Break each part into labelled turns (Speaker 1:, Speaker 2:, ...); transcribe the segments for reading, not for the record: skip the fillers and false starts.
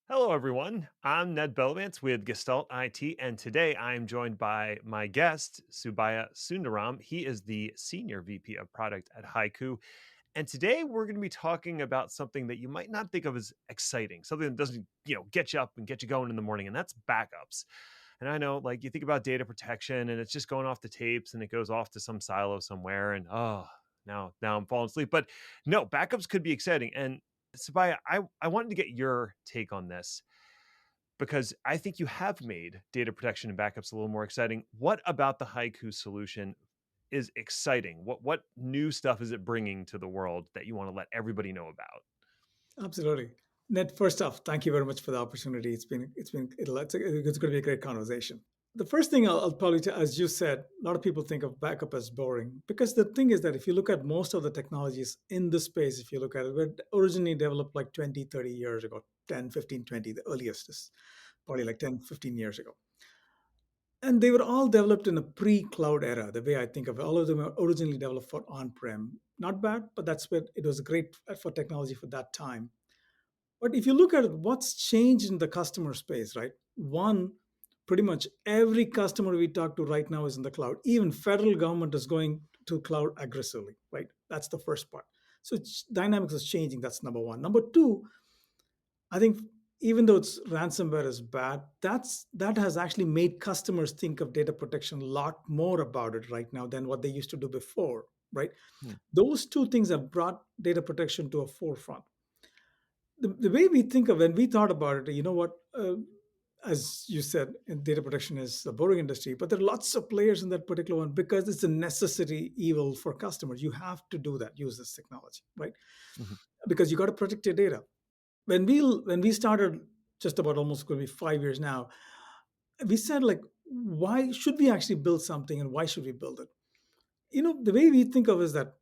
Speaker 1: Hello, everyone. I'm Ned Bellavance with Gestalt IT, and today I am joined by my guest, Subbiah Sundaram. He is the Senior VP of Product at HYCU. And today we're going to be talking about something that you might not think of as exciting, something that doesn't, get you up and get you going in the morning, and that's backups. And I know, like, you think about data protection and it's just going off the tapes and it goes off to some silo somewhere, and now I'm falling asleep. But no, backups could be exciting. And Subbiah, I wanted to get your take on this because I think you have made data protection and backups a little more exciting. What about the Haiku solution is exciting? What new stuff is it bringing to the world that you want to let everybody know about?
Speaker 2: Absolutely. Ned, first off, thank you very much for the opportunity. It's going to be a great conversation. The first thing I'll probably tell, as you said, a lot of people think of backup as boring because the thing is that if you look at most of the technologies in this space, if you look at it, were originally developed like 20, 30 years ago, 10, 15, 20. The earliest is probably like 10, 15 years ago. And they were all developed in a pre-cloud era, the way I think of it. All of them were originally developed for on-prem. Not bad, but that's where it was great for technology for that time. But if you look at it, what's changed in the customer space, right? One, pretty much every customer we talk to right now is in the cloud. Even federal government is going to cloud aggressively, right? That's the first part. So dynamics is changing. That's number one. Number two, I think even though it's ransomware is bad, that has actually made customers think of data protection a lot more about it right now than what they used to do before, right?
Speaker 1: Hmm.
Speaker 2: Those two things have brought data protection to a forefront. The way we think of when we thought about it, you know what? As you said, data protection is a boring industry, but there are lots of players in that particular one because it's a necessary evil for customers. You have to do that, use this technology, right?
Speaker 1: Mhm.
Speaker 2: Because you got to protect your data. When we started, just about almost going to be 5 years now, we said like, why should we actually build something and why should we build it? The way we think of it is that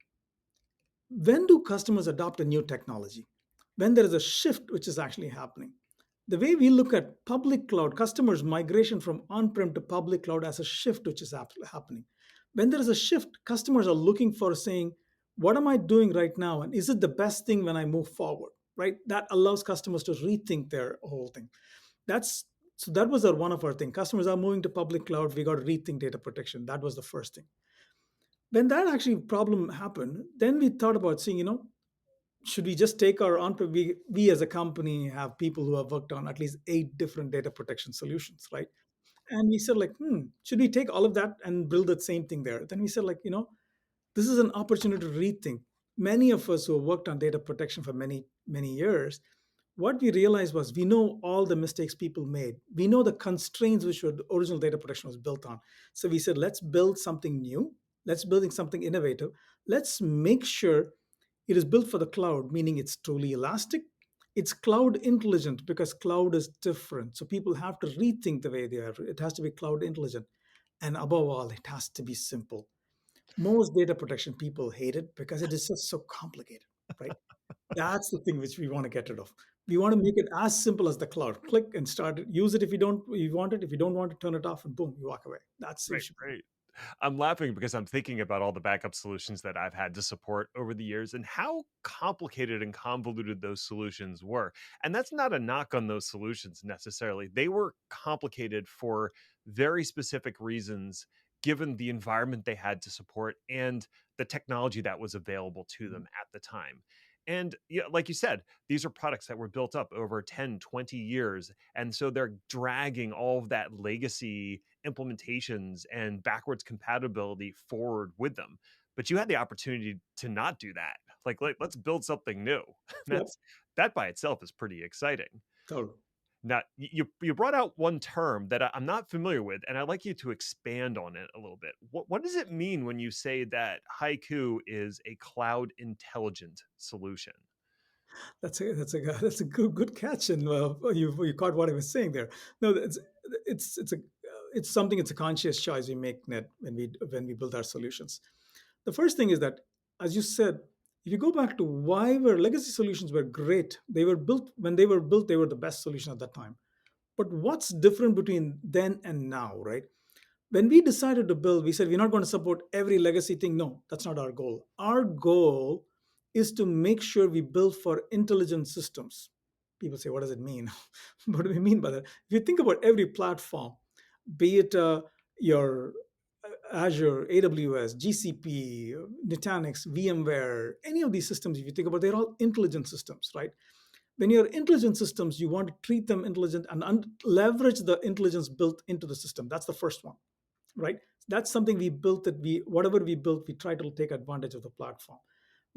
Speaker 2: when do customers adopt a new technology? When there is a shift which is actually happening. The way we look at public cloud, customers' migration from on prem to public cloud as a shift which is happening. When there is a shift, customers are looking for saying, what am I doing right now? And is it the best thing when I move forward? Right? That allows customers to rethink their whole thing. That's so that was one of our things. Customers are moving to public cloud. We got to rethink data protection. That was the first thing. When that actually problem happened, then we thought about saying, should we just take our on we as a company have people who have worked on at least 8 different data protection solutions, right? And we said like, should we take all of that and build the same thing there? Then we said like, this is an opportunity to rethink. Many of us who have worked on data protection for many many years, what we realized was we know all the mistakes people made. We know the constraints which the original data protection was built on. So we said, let's build something new. Let's building something innovative. Let's make sure it is built for the cloud, meaning it's truly elastic. It's cloud intelligent because cloud is different. So people have to rethink the way they are. It has to be cloud intelligent. And above all, it has to be simple. Most data protection people hate it because it is just so complicated, right? That's the thing which we want to get rid of. We want to make it as simple as the cloud. Click and start it. Use it if you want it. If you don't want to turn it off and boom, you walk away. That's it
Speaker 1: Right,
Speaker 2: should be.
Speaker 1: right. I'm laughing because I'm thinking about all the backup solutions that I've had to support over the years and how complicated and convoluted those solutions were. And that's not a knock on those solutions necessarily. They were complicated for very specific reasons, given the environment they had to support and the technology that was available to them at the time. And yeah, like you said, these are products that were built up over 10, 20 years. And so they're dragging all of that legacy implementations and backwards compatibility forward with them. But you had the opportunity to not do that. Like let's build something new.
Speaker 2: Yep.
Speaker 1: That's that by itself is pretty exciting.
Speaker 2: Totally.
Speaker 1: Now, you brought out one term that I'm not familiar with, and I'd like you to expand on it a little bit. What does it mean when you say that Haiku is a cloud intelligent solution?
Speaker 2: That's a good catch, and you caught what I was saying there. No, it's something. It's a conscious choice we make, Ned, when we build our solutions. The first thing is that, as you said, if you go back to why were legacy solutions were great, they were built when they were built, they were the best solution at that time. But what's different between then and now, right? When we decided to build, we said we're not going to support every legacy thing. No, that's not our goal. Our goal is to make sure we build for intelligent systems. People say, what does it mean? What do we mean by that? If you think about every platform, be it your Azure, AWS, GCP, Nutanix, VMware, any of these systems, if you think about, they're all intelligent systems, right? When you're intelligent systems, you want to treat them intelligent and leverage the intelligence built into the system. That's the first one, right? That's something we built, that we, whatever we built, we try to take advantage of the platform.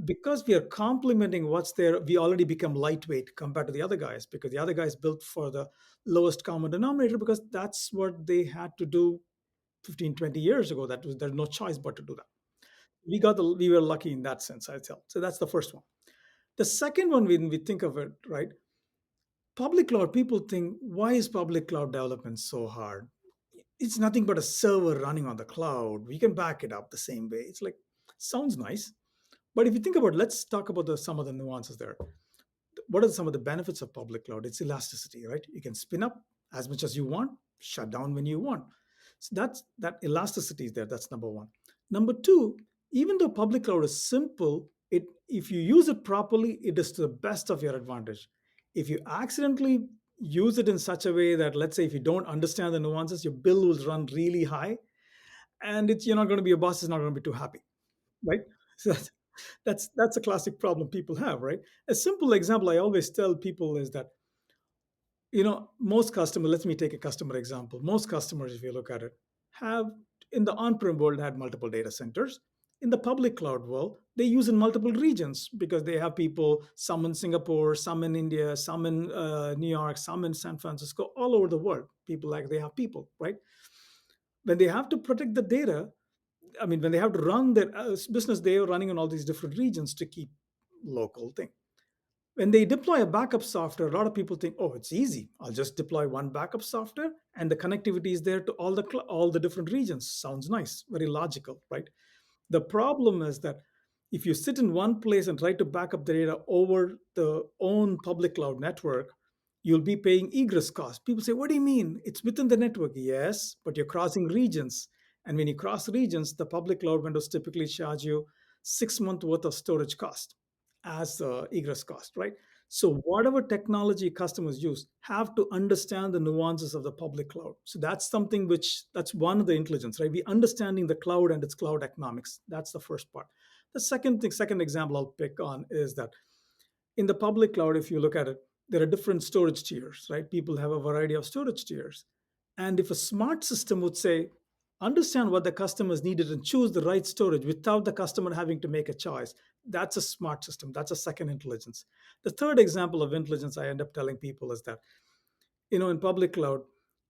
Speaker 2: Because we are complementing what's there, we already become lightweight compared to the other guys, because the other guys built for the lowest common denominator, because that's what they had to do 15, 20 years ago. That was, there's no choice but to do that. We were lucky in that sense, I tell. So that's the first one. The second one, when we think of it, right? Public cloud, people think, why is public cloud development so hard? It's nothing but a server running on the cloud. We can back it up the same way. It's like, sounds nice. But if you think about it, let's talk about some of the nuances there. What are some of the benefits of public cloud? It's elasticity, right? You can spin up as much as you want, shut down when you want. So that elasticity is there. That's number one. Number two, even though public cloud is simple, it if you use it properly, it is to the best of your advantage. If you accidentally use it in such a way that, let's say, if you don't understand the nuances, your bill will run really high, and it's you're not going to be your boss is not going to be too happy, right? So that's a classic problem people have, right? A simple example I always tell people is that, most customers, let me take a customer example. Most customers, if you look at it, have, in the on-prem world, had multiple data centers. In the public cloud world, they use in multiple regions, because they have people, some in Singapore, some in India, some in New York, some in San Francisco, all over the world. People, like, they have people, right? When they have to protect the data, I mean, when they have to run their business, they are running in all these different regions to keep local thing. When they deploy a backup software, a lot of people think, oh, it's easy. I'll just deploy one backup software, and the connectivity is there to all the different regions. Sounds nice, very logical, right? The problem is that if you sit in one place and try to back up the data over the own public cloud network, you'll be paying egress costs. People say, what do you mean? It's within the network. Yes, but you're crossing regions. And when you cross regions, the public cloud vendors typically charge you 6 months worth of storage cost as egress cost, right? So whatever technology customers use have to understand the nuances of the public cloud. So that's one of the intelligence, right? We understanding the cloud and its cloud economics. That's the first part. The second example I'll pick on is that in the public cloud, if you look at it, there are different storage tiers, right? People have a variety of storage tiers. And if a smart system would say, understand what the customers needed and choose the right storage without the customer having to make a choice, that's a smart system. That's a second intelligence. The third example of intelligence I end up telling people is that, in public cloud,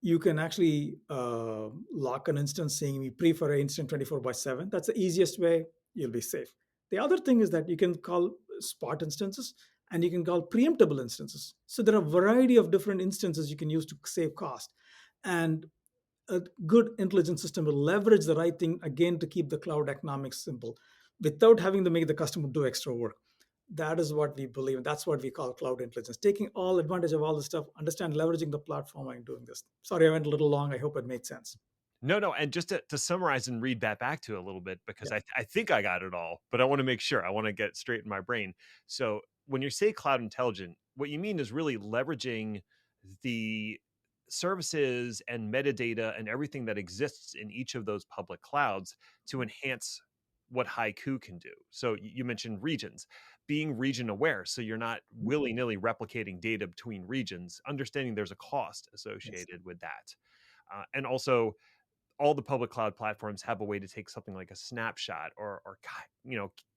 Speaker 2: you can actually lock an instance saying we prefer an instant 24 by 7. That's the easiest way. You'll be safe. The other thing is that you can call spot instances, and you can call preemptible instances. So there are a variety of different instances you can use to save cost. And a good intelligence system will leverage the right thing, again, to keep the cloud economics simple without having to make the customer do extra work. That is what we believe. And that's what we call cloud intelligence, taking all advantage of all the stuff, understand, leveraging the platform and doing this. Sorry, I went a little long. I hope it made sense.
Speaker 1: No, no, and just to summarize and read that back to a little bit, because
Speaker 2: Yeah.
Speaker 1: I think I got it all, but I want to make sure. I want to get straight in my brain. So when you say cloud intelligent, what you mean is really leveraging the services and metadata and everything that exists in each of those public clouds to enhance what Haiku can do. So you mentioned regions, being region aware. So you're not willy nilly replicating data between regions, understanding there's a cost
Speaker 2: Yes.
Speaker 1: associated with that. And also, all the public cloud platforms have a way to take something like a snapshot or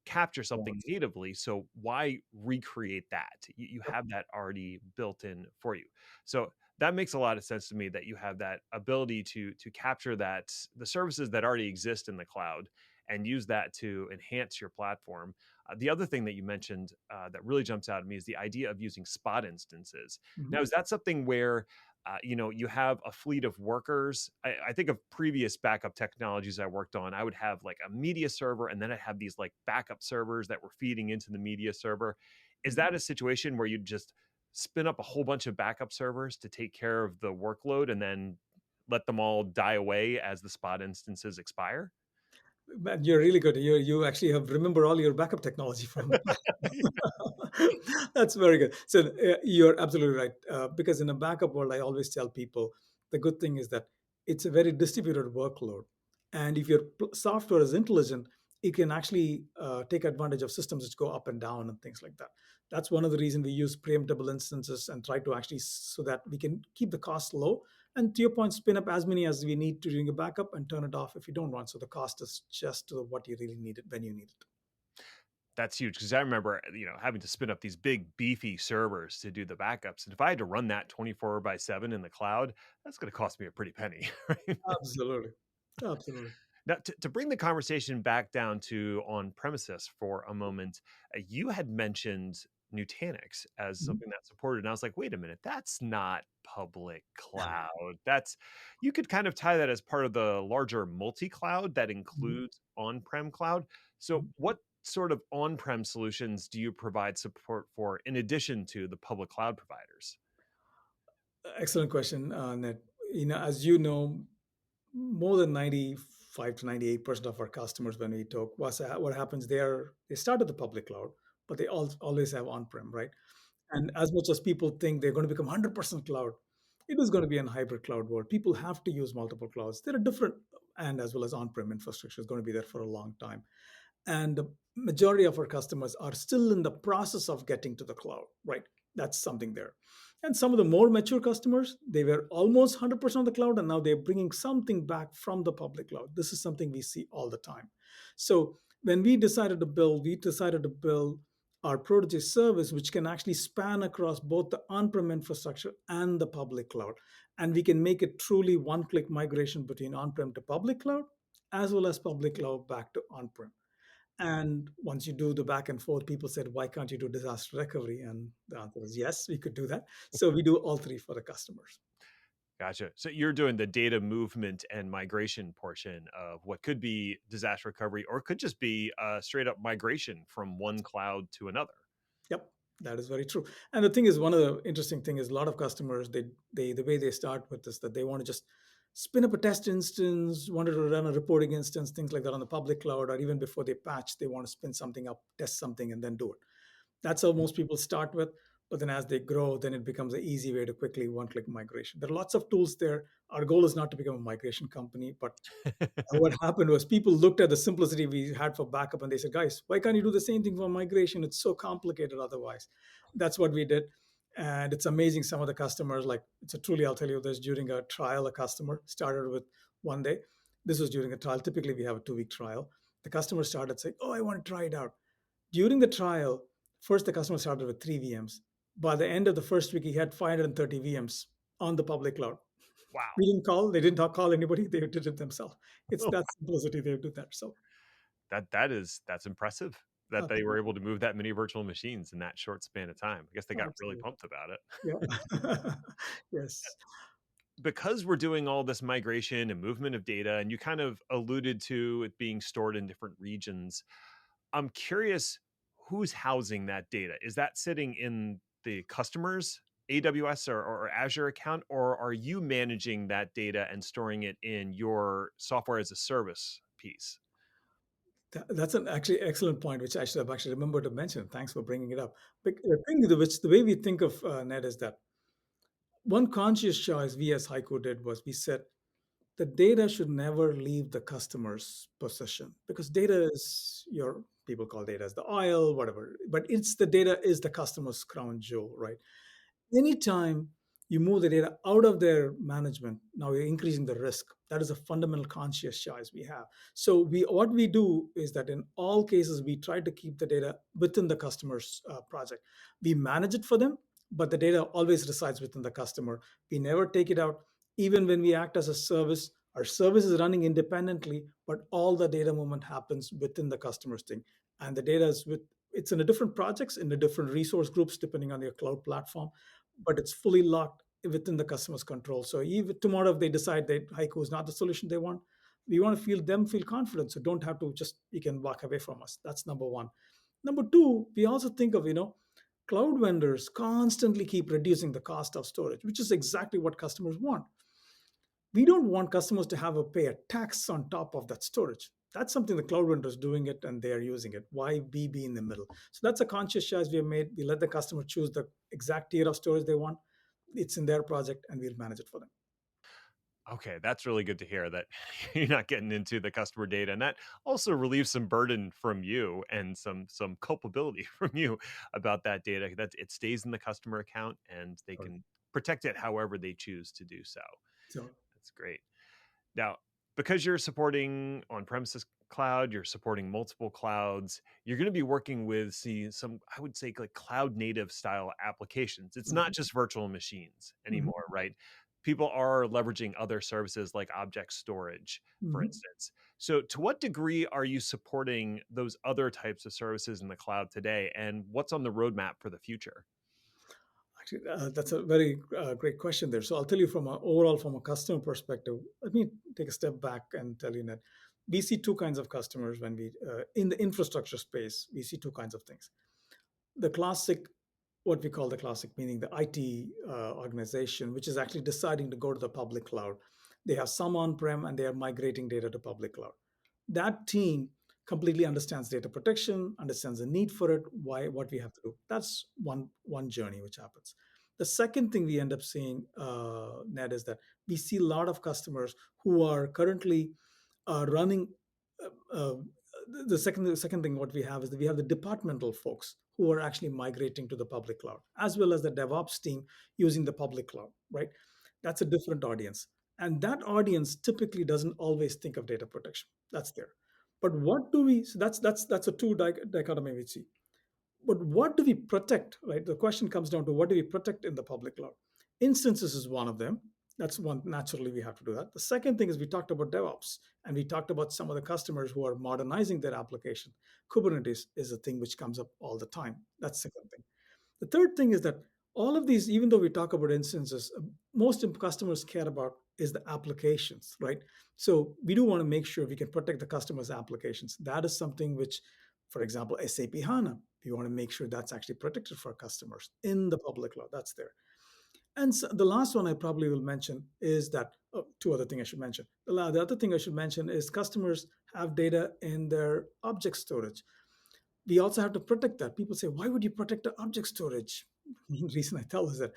Speaker 1: capture something
Speaker 2: Yes.
Speaker 1: natively. So why recreate that? You
Speaker 2: Yep.
Speaker 1: have that already built in for you. So that makes a lot of sense to me, that you have that ability to capture that, the services that already exist in the cloud, and use that to enhance your platform. The other thing that you mentioned that really jumps out at me is the idea of using spot instances. Now,
Speaker 2: Mhm.
Speaker 1: is that something where you have a fleet of workers? I think of previous backup technologies I worked on. I would have like a media server, and then I'd have these like backup servers that were feeding into the media server. Is
Speaker 2: Mhm.
Speaker 1: that a situation where you just spin up a whole bunch of backup servers to take care of the workload and then let them all die away as the spot instances expire?
Speaker 2: Man, you're really good. You actually have remember all your backup technology from the past. That's very good. So you're absolutely right. Because in a backup world, I always tell people the good thing is that it's a very distributed workload. And if your software is intelligent, it can actually take advantage of systems which go up and down and things like that. That's one of the reasons we use preemptible instances and try to actually so that we can keep the cost low. And to your point, spin up as many as we need to during a backup and turn it off if you don't want. So the cost is just what you really need it when you need it.
Speaker 1: That's huge because I remember, having to spin up these big beefy servers to do the backups, and if I had to run that 24 by 7 in the cloud, that's gonna cost me a pretty penny, right?
Speaker 2: Absolutely. Absolutely.
Speaker 1: Now, to bring the conversation back down to on premises for a moment, you had mentioned Nutanix as
Speaker 2: Mhm.
Speaker 1: something that supported, and I was like, wait a minute, that's not public cloud. That's you could kind of tie that as part of the larger multi-cloud that
Speaker 2: Mhm.
Speaker 1: includes on-prem cloud. So,
Speaker 2: Mhm.
Speaker 1: what sort of on-prem solutions do you provide support for in addition to the public cloud providers?
Speaker 2: Excellent question, Ned. As you know, more than 95 to 98% of our customers, when we talk, what happens there, they start at the public cloud, but they always have on-prem, right? And as much as people think they're going to become 100% cloud, it is going to be an hybrid cloud world. People have to use multiple clouds. There are different, and as well as on-prem infrastructure is going to be there for a long time. And the majority of our customers are still in the process of getting to the cloud, right? That's something there. And some of the more mature customers, they were almost 100% on the cloud, and now they're bringing something back from the public cloud. This is something we see all the time. So when we decided to build our Protege service, which can actually span across both the on-prem infrastructure and the public cloud. And we can make it truly one-click migration between on-prem to public cloud, as well as public cloud back to on-prem. And once you do the back and forth, people said, why can't you do disaster recovery? And the answer is yes, we could do that. So we do all three for the customers.
Speaker 1: Gotcha. So you're doing the data movement and migration portion of what could be disaster recovery or could just be straight up migration from one cloud to another.
Speaker 2: Yep, that is very true. And the thing is, one of the interesting thing is a lot of customers, they the way they start with this, that they want to just spin up a test instance, wanted to run a reporting instance, things like that on the public cloud, or even before they patch, they want to spin something up, test something, and then do it. That's how most people start with. But then as they grow, then it becomes an easy way to quickly one-click migration. There are lots of tools there. Our goal is not to become a migration company, but what happened was people looked at the simplicity we had for backup and they said, guys, why can't you do the same thing for migration? It's so complicated otherwise. That's what we did. And it's amazing. Some of the customers, like it's a truly, I'll tell you this, during a trial, a customer started with one day. This was during a trial. Typically, we have a 2-week trial. The customer started saying, oh, I want to try it out. During the trial, first the customer started with 3 VMs. By the end of the first week, he had 530 VMs on the public cloud.
Speaker 1: Wow.
Speaker 2: We didn't call, they didn't call anybody, they did it themselves. It's that simplicity they do that. So
Speaker 1: That's impressive that they were
Speaker 2: absolutely,
Speaker 1: able to move that many virtual machines in that short span of time. I guess they got really
Speaker 2: absolutely.
Speaker 1: pumped about it.
Speaker 2: Yeah. Yes.
Speaker 1: Because we're doing all this migration and movement of data, and you kind of alluded to it being stored in different regions, I'm curious who's housing that data. Is that sitting in the customer's AWS or Azure account, or are you managing that data and storing it in your software as a service piece?
Speaker 2: That's an actually excellent point, which I should have actually remembered to mention. Thanks for bringing it up. But the thing, which the way we think of Net is that one conscious choice we as Haiku did was we said the data should never leave the customer's possession because data is your people call data as the oil, whatever, but it's the data is the customer's crown jewel, right? Anytime you move the data out of their management, now you're increasing the risk. That is a fundamental conscious choice we have. So we what we do is that in all cases we try to keep the data within the customer's project. We manage it for them, but the data always resides within the customer. We never take it out. Even when we act as a service, our service is running independently, but all the data movement happens within the customer's thing, and the data is with it's in the different projects in the different resource groups depending on your cloud platform, but it's fully locked within the customer's control. So even tomorrow, if they decide that Haiku is not the solution they want, we want to feel confident. So don't have to just you can walk away from us. That's number one. Number two, we also think of cloud vendors constantly keep reducing the cost of storage, which is exactly what customers want. We don't want customers to have to pay a tax on top of that storage. That's something the cloud vendor is doing it and they are using it. Why we be in the middle? So that's a conscious choice we have made. We let the customer choose the exact tier of storage they want. It's in their project and we'll manage it for them.
Speaker 1: Okay, that's really good to hear that you're not getting into the customer data, and that also relieves some burden from you and some culpability from you about that data. That it stays in the customer account, and they
Speaker 2: Right.
Speaker 1: can protect it however they choose to do so.
Speaker 2: So
Speaker 1: That's great. Now, because you're supporting on-premises cloud, you're supporting multiple clouds, you're going to be working with some, I would say, like cloud native style applications. It's not
Speaker 2: mhm,
Speaker 1: just virtual machines
Speaker 2: mhm,
Speaker 1: anymore, right? People are leveraging other services like object storage, for
Speaker 2: mhm.
Speaker 1: instance. So, to what degree are you supporting those other types of services in the cloud today? And what's on the roadmap for the future?
Speaker 2: Actually, that's a very great question there. So I'll tell you from a overall from a customer perspective. Let me take a step back and tell you that we see two kinds of customers when we in the infrastructure space. We see two kinds of things. The classic, what we call the classic, meaning the IT organization, which is actually deciding to go to the public cloud. They have some on-prem and they are migrating data to public cloud. That team completely understands data protection, understands the need for it, why, what we have to do. That's one journey which happens. The second thing we end up seeing, Ned, is that we see a lot of customers who are currently running. Uh, uh, the second thing what we have is that we have the departmental folks who are actually migrating to the public cloud, as well as the DevOps team using the public cloud. Right, that's a different audience, and that audience typically doesn't always think of data protection. That's there. But what do we? So that's a dichotomy we see. But what do we protect, right? The question comes down to what do we protect in the public cloud? Instances is one of them. That's one, naturally, we have to do that. The second thing is we talked about DevOps and we talked about some of the customers who are modernizing their application. Kubernetes is a thing which comes up all the time. That's the second thing. The third thing is that all of these, even though we talk about instances, most customers care about is the applications, right? So we do want to make sure we can protect the customer's applications. That is something which, for example, SAP HANA, we want to make sure that's actually protected for our customers in the public cloud. That's there. And so the last one I probably will mention is that two other things I should mention. The other thing I should mention is customers have data in their object storage. We also have to protect that. People say, why would you protect the object storage? The reason I tell is that,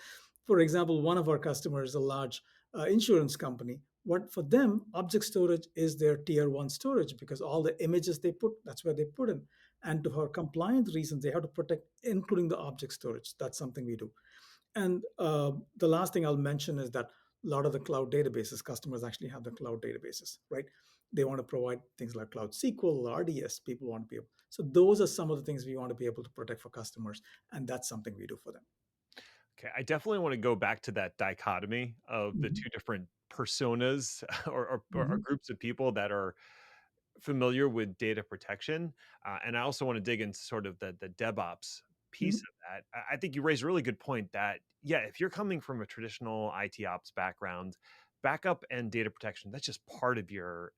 Speaker 2: for example, one of our customers, a large insurance company, what for them, object storage is their tier one storage because all the images they put, that's where they put in. And for compliance reasons, they have to protect, including the object storage. That's something we do. And the last thing I'll mention is that a lot of the cloud databases, customers actually have the cloud databases, right? They want to provide things like Cloud SQL, RDS. People want to be able. So those are some of the things we want to be able to protect for customers, and that's something we do for them.
Speaker 1: Okay, I definitely want to go back to that dichotomy of the
Speaker 2: Mhm,
Speaker 1: two different personas or
Speaker 2: mhm,
Speaker 1: groups of people that are familiar with data protection, and I also want to dig into sort of the DevOps piece
Speaker 2: mhm.
Speaker 1: of that. I think you raised a really good point that yeah, if you're coming from a traditional IT ops background, backup and data protection that's just part of your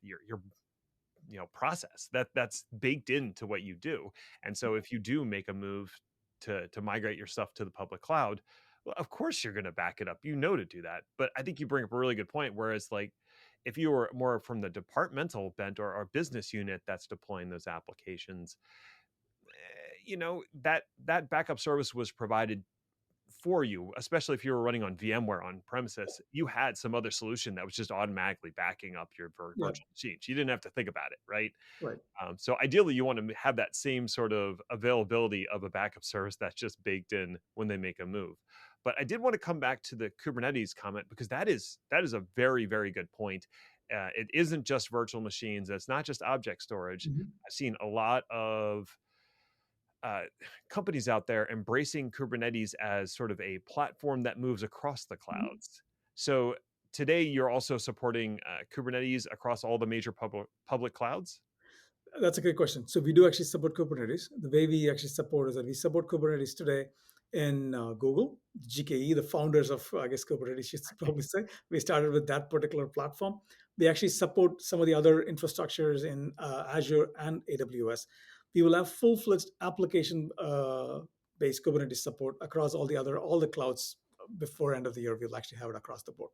Speaker 1: process that's baked into what you do. And so if you do make a move to migrate your stuff to the public cloud, well, of course you're going to back it up, to do that. But I think you bring up a really good point, whereas like if you were more from the departmental bent or business unit that's deploying those applications, that backup service was provided for you, especially if you were running on VMware on premises. You had some other solution that was just automatically backing up your
Speaker 2: Yeah,
Speaker 1: virtual machines. You didn't have to think about it, right?
Speaker 2: right.
Speaker 1: So ideally, you want to have that same sort of availability of a backup service that's just baked in when they make a move. But I did want to come back to the Kubernetes comment because that is a very very good point. It isn't just virtual machines. It's not just object storage.
Speaker 2: Mhm.
Speaker 1: I've seen a lot of uh, companies out there embracing Kubernetes as sort of a platform that moves across the
Speaker 2: Mhm.
Speaker 1: clouds. So today, you're also supporting Kubernetes across all the major public clouds.
Speaker 2: That's a great question. So we do actually support Kubernetes. The way we actually support is that we support Kubernetes today in Google, GKE, the founders of, I guess, Kubernetes, you should probably say. We started with that particular platform. We actually support some of the other infrastructures in Azure and AWS. We will have full-fledged application based Kubernetes support across all the clouds before end of the year. We'll actually have it across the board.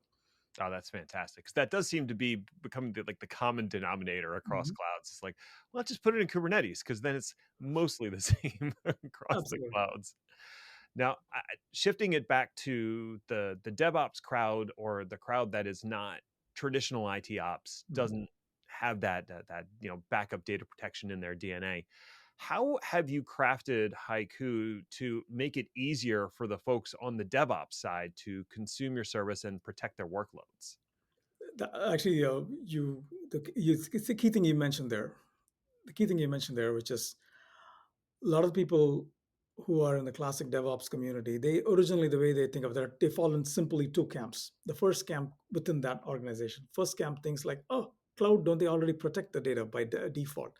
Speaker 1: Oh, that's fantastic. 'Cause that does seem to be becoming the common denominator across
Speaker 2: Mhm.
Speaker 1: clouds. It's like, well, just put it in Kubernetes because then it's mostly the same across the
Speaker 2: Absolutely.
Speaker 1: clouds. Now, shifting it back to the DevOps crowd or the crowd that is not traditional IT ops,
Speaker 2: Mhm.
Speaker 1: doesn't have that backup data protection in their DNA. How have you crafted Haiku to make it easier for the folks on the DevOps side to consume your service and protect their workloads?
Speaker 2: Actually, it's the key thing you mentioned there. The key thing you mentioned there, which is a lot of people who are in the classic DevOps community, they originally the way they think of that, they fall in simply two camps. The first camp within that organization, first camp thinks like, oh, cloud, don't they already protect the data by default?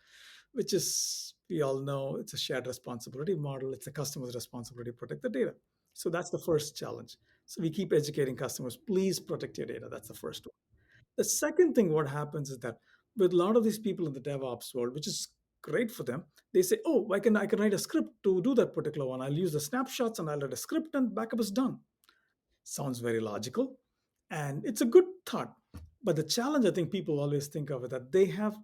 Speaker 2: Which is, we all know, it's a shared responsibility model. It's the customer's responsibility to protect the data. So that's the first challenge. So we keep educating customers, please protect your data. That's the first one. The second thing, what happens is that with a lot of these people in the DevOps world, which is great for them, they say, "Oh, I can write a script to do that particular one. I'll use the snapshots and I'll write a script and backup is done." Sounds very logical, and it's a good thought. But the challenge I think people always think of is that they have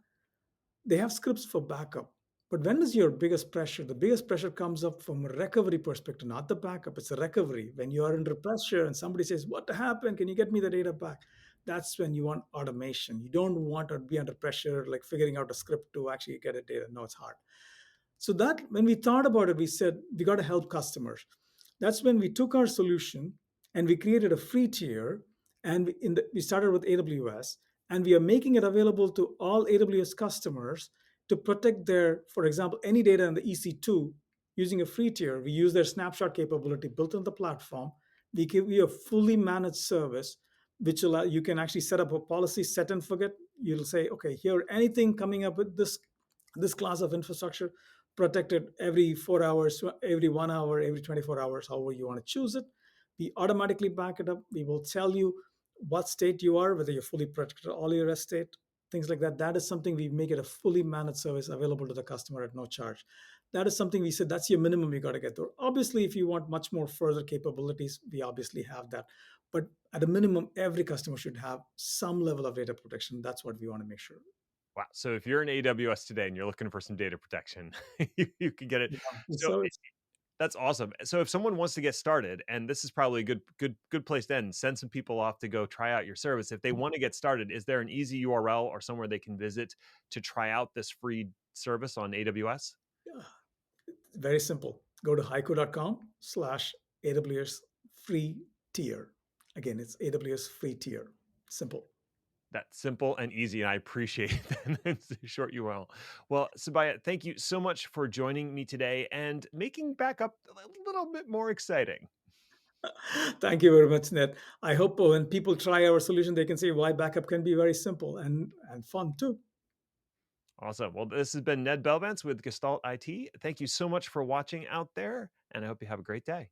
Speaker 2: scripts for backup. But when is your biggest pressure? The biggest pressure comes up from a recovery perspective, not the backup. It's a recovery. When you are under pressure and somebody says, "What happened? Can you get me the data back?" That's when you want automation. You don't want to be under pressure, like figuring out a script to actually get a data. No, it's hard. So that when we thought about it, we said we got to help customers. That's when we took our solution and we created a free tier, and we started with AWS, and we are making it available to all AWS customers to protect their, for example, any data in the EC2 using a free tier. We use their snapshot capability built on the platform. We give you a fully managed service, which allow you can actually set up a policy, set and forget. You'll say, okay, here anything coming up with this class of infrastructure protected every 4 hours, every 1 hour, every 24 hours, however you want to choose it. We automatically back it up. We will tell you what state you are, whether you're fully protected, all your estate, things like that. That is something we make it a fully managed service available to the customer at no charge. That is something we said that's your minimum you got to get there. Obviously, if you want much more further capabilities, we obviously have that. But at a minimum, every customer should have some level of data protection. That's what we want to make sure.
Speaker 1: Wow. So if you're in AWS today and you're looking for some data protection, you can get it.
Speaker 2: Yeah, the
Speaker 1: So
Speaker 2: service.
Speaker 1: that's awesome. So if someone wants to get started, and this is probably a good place to end, send some people off to go try out your service. If they want to get started, is there an easy URL or somewhere they can visit to try out this free service on AWS?
Speaker 2: Yeah, very simple. Go to haiku.com/AWS free tier. Again, it's AWS free tier. Simple.
Speaker 1: That's simple and easy, and I appreciate that. It's a short URL. Well, Subbiah, thank you so much for joining me today and making backup a little bit more exciting.
Speaker 2: Thank you very much, Ned. I hope when people try our solution, they can see why backup can be very simple and fun too.
Speaker 1: Awesome. Well, this has been Ned Belvance with Gestalt IT. Thank you so much for watching out there, and I hope you have a great day.